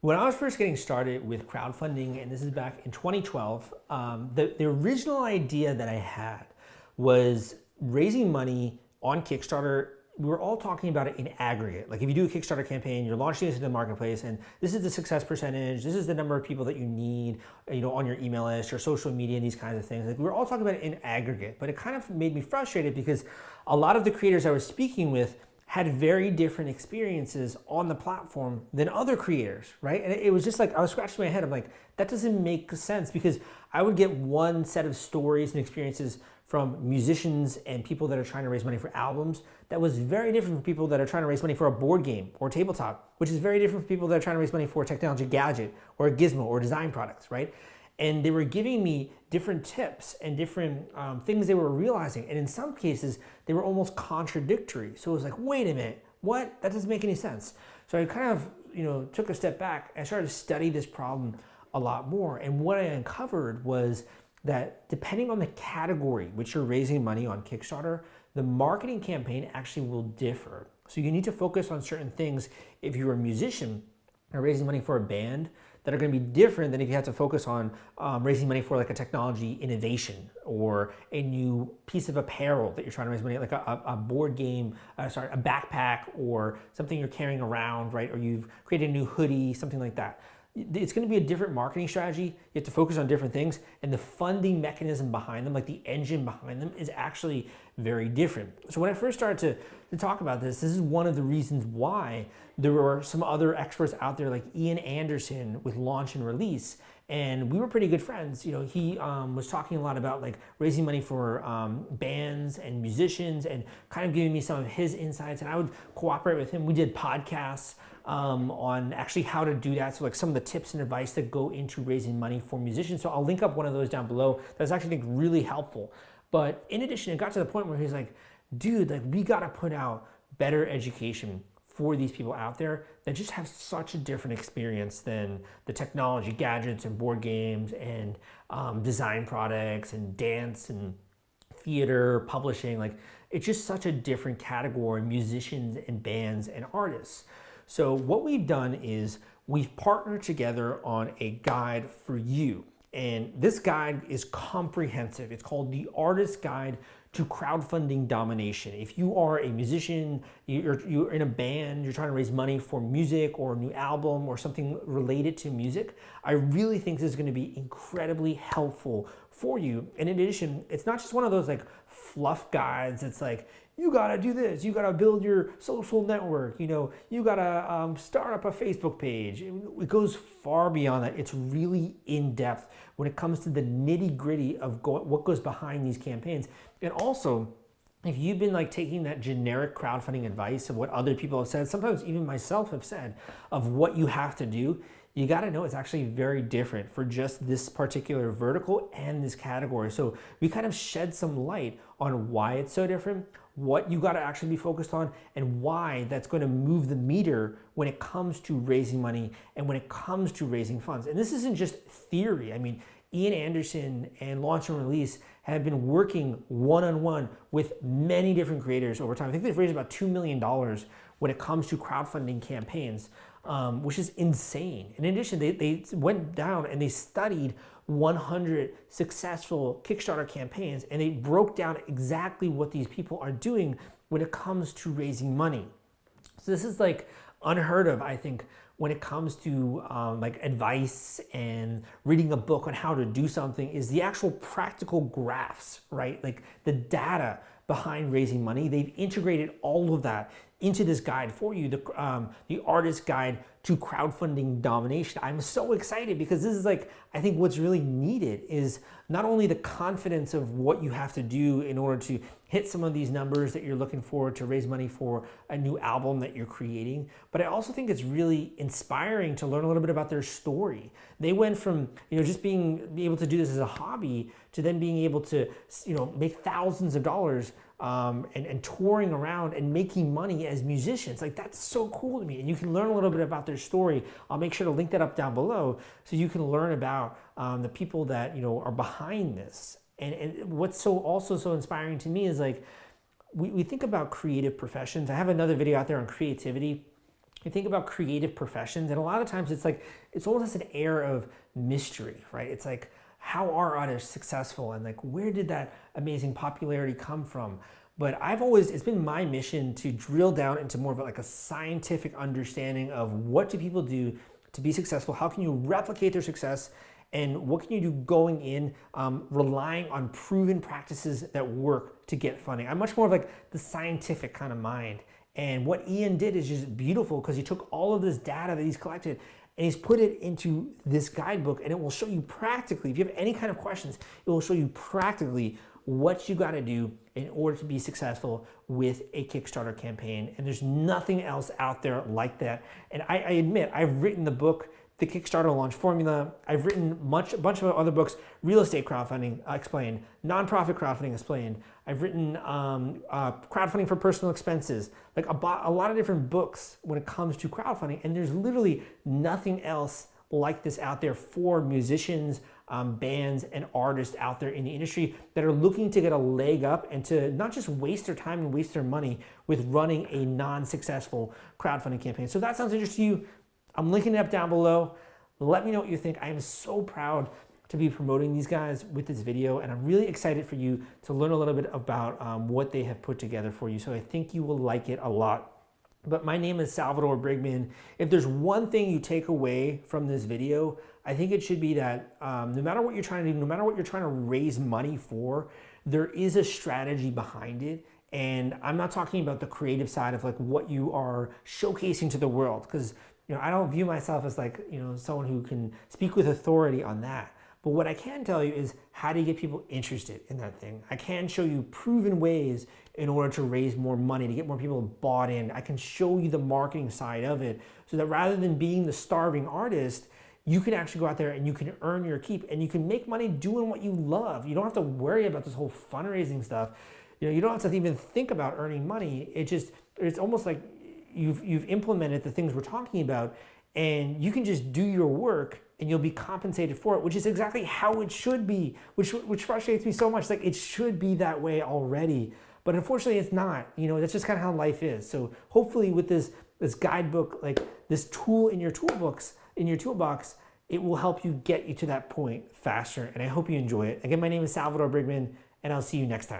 When I was first getting started with crowdfunding, and this is back in 2012, the original idea that I had was raising money on Kickstarter. We were all talking about it in aggregate. Like if you do a Kickstarter campaign, you're launching this into the marketplace, and this is the success percentage, this is the number of people that you need, on your email list, your social media, and these kinds of things. Like we were all talking about it in aggregate, but it kind of made me frustrated because a lot of the creators I was speaking with had very different experiences on the platform than other creators, right? And it was just like, I was scratching my head. I'm like, that doesn't make sense, because I would get one set of stories and experiences from musicians and people that are trying to raise money for albums that was very different from people that are trying to raise money for a board game or tabletop, which is very different from people that are trying to raise money for a technology gadget or a gizmo or design products, right? And they were giving me different tips and different things they were realizing. And in some cases, they were almost contradictory. So it was like, wait a minute, what? That doesn't make any sense. So I kind of, took a step back and started to study this problem a lot more. And what I uncovered was that depending on the category which you're raising money on Kickstarter, the marketing campaign actually will differ. So you need to focus on certain things if you're a musician and raising money for a band that are going to be different than if you have to focus on raising money for like a technology innovation or a new piece of apparel that you're trying to raise money, like a board game, a backpack or something you're carrying around, right? Or you've created a new hoodie, something like that. It's going to be a different marketing strategy. You have to focus on different things, and the funding mechanism behind them, like the engine behind them, is actually very different. So when I first started to talk about this is one of the reasons why there were some other experts out there like Ian Anderson with Launch and Release, and we were pretty good friends. He was talking a lot about like raising money for bands and musicians and kind of giving me some of his insights, and I would cooperate with him. We did podcasts on actually how to do that. So like some of the tips and advice that go into raising money for musicians. So I'll link up one of those down below. That's actually, I think, really helpful. But in addition, it got to the point where he's like, dude, like we got to put out better education for these people out there that just have such a different experience than the technology gadgets and board games and design products and dance and theater, publishing. Like it's just such a different category, musicians and bands and artists. So what we've done is we've partnered together on a guide for you. And this guide is comprehensive. It's called the Artist Guide to Crowdfunding Domination. If you are a musician, you're in a band, you're trying to raise money for music or a new album or something related to music, I really think this is going to be incredibly helpful for you. And in addition, it's not just one of those like fluff guides. It's like, you gotta do this, you gotta build your social network, you gotta start up a Facebook page. It goes far beyond that. It's really in depth when it comes to the nitty gritty of what goes behind these campaigns. And also, if you've been like taking that generic crowdfunding advice of what other people have said, sometimes even myself have said, of what you have to do, you got to know it's actually very different for just this particular vertical and this category. So we kind of shed some light on why it's so different, what you got to actually be focused on, and why that's going to move the meter when it comes to raising money and when it comes to raising funds. And this isn't just theory. I mean, Ian Anderson and Launch and Release have been working one-on-one with many different creators over time. I think they've raised about $2 million when it comes to crowdfunding campaigns, which is insane. And in addition, they went down and they studied 100 successful Kickstarter campaigns, and they broke down exactly what these people are doing when it comes to raising money. So this is like unheard of, I think, when it comes to like advice and reading a book on how to do something, is the actual practical graphs, right? Like the data behind raising money. They've integrated all of that into this guide for you, the Artist Guide to Crowdfunding Domination. I'm so excited because this is like, I think what's really needed is not only the confidence of what you have to do in order to hit some of these numbers that you're looking for to raise money for a new album that you're creating, but I also think it's really inspiring to learn a little bit about their story. They went from just being able to do this as a hobby to then being able to make thousands of dollars and touring around and making money as musicians. Like that's so cool to me. And you can learn a little bit about their story. I'll make sure to link that up down below so you can learn about the people that are behind this. And what's also so inspiring to me is like we think about creative professions. I have another video out there on creativity you think about creative professions, and a lot of times it's like, it's almost an air of mystery, right? It's like, how are artists successful, and like, where did that amazing popularity come from? But it's been my mission to drill down into more of like a scientific understanding of what do people do to be successful? How can you replicate their success? And what can you do going in, relying on proven practices that work to get funding? I'm much more of like the scientific kind of mind. And what Ian did is just beautiful, because he took all of this data that he's collected and he's put it into this guidebook, and it will show you practically, if you have any kind of questions, it will show you practically what you got to do in order to be successful with a Kickstarter campaign. And there's nothing else out there like that. And I admit, I've written the book, The Kickstarter Launch Formula. I've written a bunch of other books, real estate crowdfunding explained, nonprofit crowdfunding explained. I've written crowdfunding for personal expenses, like a lot of different books when it comes to crowdfunding. And there's literally nothing else like this out there for musicians, bands, and artists out there in the industry that are looking to get a leg up and to not just waste their time and waste their money with running a non-successful crowdfunding campaign. So if that sounds interesting to you, I'm linking it up down below. Let me know what you think. I am so proud to be promoting these guys with this video, and I'm really excited for you to learn a little bit about what they have put together for you. So I think you will like it a lot. But my name is Salvador Brigman. If there's one thing you take away from this video, I think it should be that no matter what you're trying to do, no matter what you're trying to raise money for, there is a strategy behind it. And I'm not talking about the creative side of like what you are showcasing to the world, because I don't view myself as like someone who can speak with authority on that. But what I can tell you is, how do you get people interested in that thing? I can show you proven ways in order to raise more money, to get more people bought in. I can show you the marketing side of it, so that rather than being the starving artist, you can actually go out there and you can earn your keep, and you can make money doing what you love. You don't have to worry about this whole fundraising stuff. You don't have to even think about earning money. It's almost like you've implemented the things we're talking about, and you can just do your work and you'll be compensated for it, which is exactly how it should be, which frustrates me so much. Like, it should be that way already, but unfortunately it's not. That's just kind of how life is. So hopefully with this guidebook, like this tool in your toolbox, it will help you get you to that point faster, and I hope you enjoy it. Again, my name is Salvador Brigman, and I'll see you next time.